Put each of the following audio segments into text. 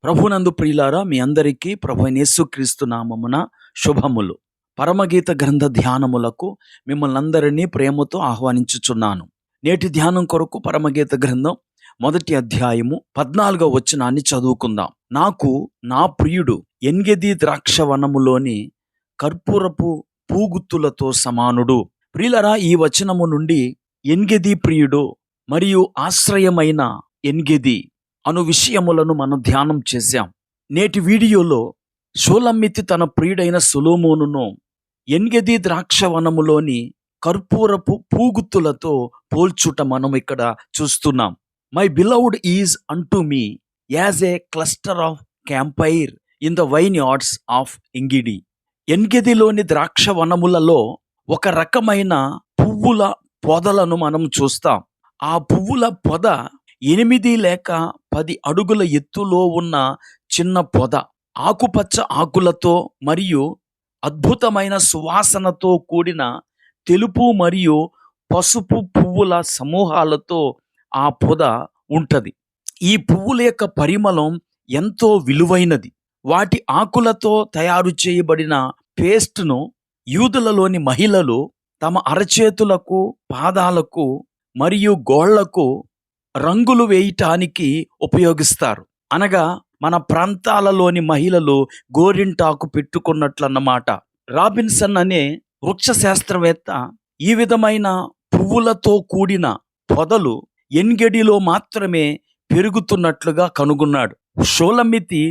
ప్రభునందు ప్రియులారా, మీ అందరికీ ప్రభు అయిన యేసుక్రీస్తు నామమున శుభములు. పరమగీత గ్రంథ ధ్యానములకు మిమ్మల్ని అందరినీ ప్రేమతో ఆహ్వానించుచున్నాను. నేటి ధ్యానం కొరకు పరమగీత గ్రంథం 1వ అధ్యాయము 14వ వచనాన్ని చదువుకుందాం. నాకు నా ప్రియుడు ఎన్గెది ద్రాక్షవనములోని కర్పూరపు పూగుత్తులతో సమానుడు. ప్రియులారా, ఈ వచనము నుండి ఎన్గెది ప్రియుడు మరియు ఆశ్రయమైన ఎన్గెది అను విషయములను మనం ధ్యానం చేశాం. నేటి వీడియోలో షూలమ్మితి తన ప్రియుడైన సొలొమోనును ఎన్గెది ద్రాక్షవనములోని కర్పూరపు పూగుత్తులతో పోల్చుట మనం ఇక్కడ చూస్తున్నాం. My beloved is unto me as a cluster of camphire in the vineyards of Engedi. ఎన్గెదిలోని ద్రాక్షవనములలో ఒక రకమైన పువ్వుల పొదలను మనం చూస్తాం. ఆ పువ్వుల పొద 8 లేక 10 అడుగుల ఎత్తులో ఉన్న చిన్న పొద, ఆకుపచ్చ ఆకులతో మరియు అద్భుతమైన సువాసనతో కూడిన తెలుపు మరియు పసుపు పువ్వుల సమూహాలతో ఆ పొద ఉంటది. ఈ పువ్వుల యొక్క పరిమళం ఎంతో విలువైనది. వాటి ఆకులతో తయారు చేయబడిన పేస్ట్ను యూదులలోని మహిళలు తమ అరచేతులకు, పాదాలకు మరియు గోళ్లకు రంగులు వేయటానికి ఉపయోగిస్తారు. అనగా మన ప్రాంతాలలోని మహిళలు గోరింటాకు పెట్టుకున్నట్లన్నమాట. రాబిన్సన్ అనే వృక్ష శాస్త్రవేత్త ఈ విధమైన పువ్వులతో కూడిన పొదలు ఎన్గెడిలో మాత్రమే పెరుగుతున్నట్లుగా కనుగొన్నాడు. షూలమ్మితి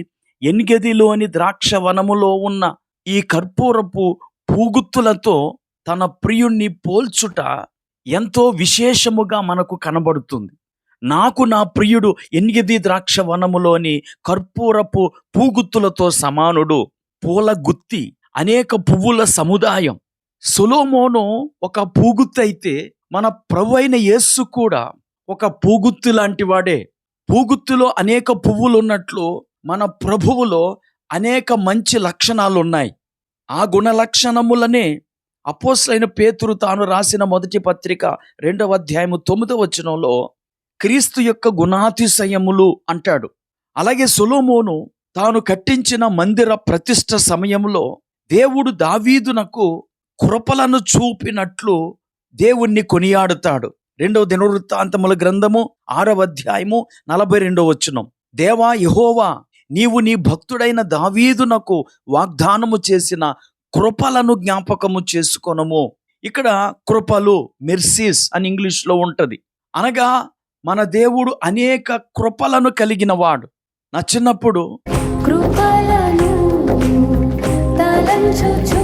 ఎన్గెదిలోని ద్రాక్షవనములో ఉన్న ఈ కర్పూరపు పూగుత్తులతో తన ప్రియుణ్ణి పోల్చుట ఎంతో విశేషముగా మనకు కనబడుతుంది. నాకు నా ప్రియుడు ఎన్గెది ద్రాక్షవనములోని కర్పూరపు పూగుత్తులతో సమానుడు. పూల గుత్తి, అనేక పువ్వుల సముదాయం. సొలొమోను ఒక పూగుత్తి అయితే మన ప్రభువైన యేసు కూడా ఒక పూగుత్తి లాంటి వాడే. పూగుత్తిలో అనేక పువ్వులు ఉన్నట్లు మన ప్రభువులో అనేక మంచి లక్షణాలు ఉన్నాయి. ఆ గుణ లక్షణములనే అపోస్తలుడైన పేతురు తాను రాసిన మొదటి పత్రిక 2వ అధ్యాయము 9వ వచనంలో క్రీస్తు యొక్క గుణాతిశయములు అంటాడు. అలాగే సొలొమోను తాను కట్టించిన మందిర ప్రతిష్ఠ సమయంలో దేవుడు దావీదునకు కృపలను చూపినట్లు దేవుణ్ణి కొనియాడుతాడు. 2వ దినవృత్తాంతముల గ్రంథము 6వ అధ్యాయము 42వ వచనం, దేవా యెహోవా, నీవు నీ భక్తుడైన దావీదునకు వాగ్దానము చేసిన కృపలను జ్ఞాపకము చేసుకొనము. ఇక్కడ కృపలు, మెర్సీస్ అని ఇంగ్లీష్లో ఉంటది. అనగా మన దేవుడు అనేక కృపలను కలిగిన వాడు. నా చిన్నప్పుడు కృపలను తలంచుచు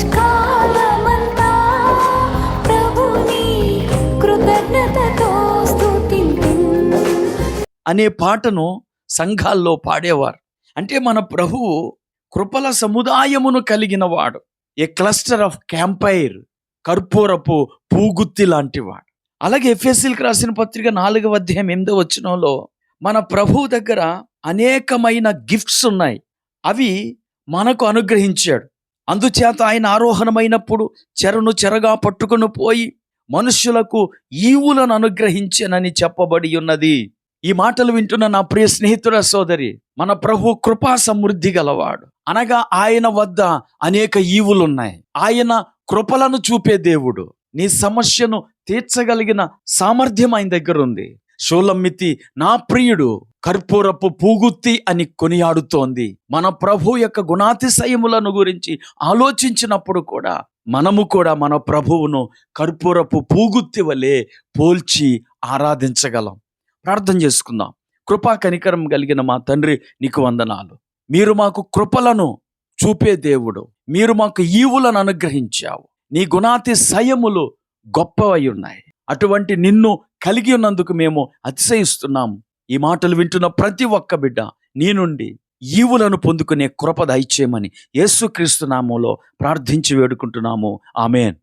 ఆయుష్కాలమంతా ప్రభుని కృతజ్ఞతతో స్తుతింతును అనే పాటను సంఘాల్లో పాడేవారు. అంటే మన ప్రభువు కృపల సముదాయమును కలిగిన వాడు. ఏ క్లస్టర్ ఆఫ్ క్యాంపైర్, కర్పూరపు పూగుత్తి లాంటి వాడు. అలాగే ఎఫెసీయులకు రాసిన పత్రిక 4వ అధ్యాయం 8వ వచనంలో మన ప్రభువు దగ్గర అనేకమైన గిఫ్ట్స్ ఉన్నాయి. అవి మనకు అనుగ్రహించాడు. అందుచేత ఆయన ఆరోహణమైనప్పుడు చెరను చెరగా పట్టుకుని పోయి మనుష్యులకు ఈవులను అనుగ్రహించానని చెప్పబడి ఉన్నది. ఈ మాటలు వింటున్న నా ప్రియ స్నేహితుడ, సోదరి, మన ప్రభు కృపా సమృద్ధి గలవాడు. అనగా ఆయన వద్ద అనేక ఈవులున్నాయి. ఆయన కృపలను చూపే దేవుడు. నీ సమస్యను తీర్చగలిగిన సామర్థ్యం ఆయన దగ్గర ఉంది. షూలమ్మితి నా ప్రియుడు కర్పూరపు పూగుత్తి అని కొనియాడుతోంది. మన ప్రభు యొక్క గుణాతిశయములను గురించి ఆలోచించినప్పుడు కూడా మనము కూడా మన ప్రభువును కర్పూరపు పూగుత్తి వలె పోల్చి ఆరాధించగలం. ప్రార్థన చేసుకుందాం. కృపా కనికరం కలిగిన మా తండ్రి, నీకు వందనాలు. మీరు మాకు కృపలను చూపే దేవుడు. మీరు మాకు ఈవులను అనుగ్రహించావు. నీ గుణాతిశయములు గొప్పవై ఉన్నాయి. అటువంటి నిన్ను కలిగి ఉన్నందుకు మేము అతిశయిస్తున్నాము. ఈ మాటలు వింటున్న ప్రతి ఒక్క బిడ్డ నీ నుండి ఈవులను పొందుకునే కృప దయచేయమని యేసుక్రీస్తు నామములో ప్రార్థించి వేడుకుంటున్నాము. ఆమేన్.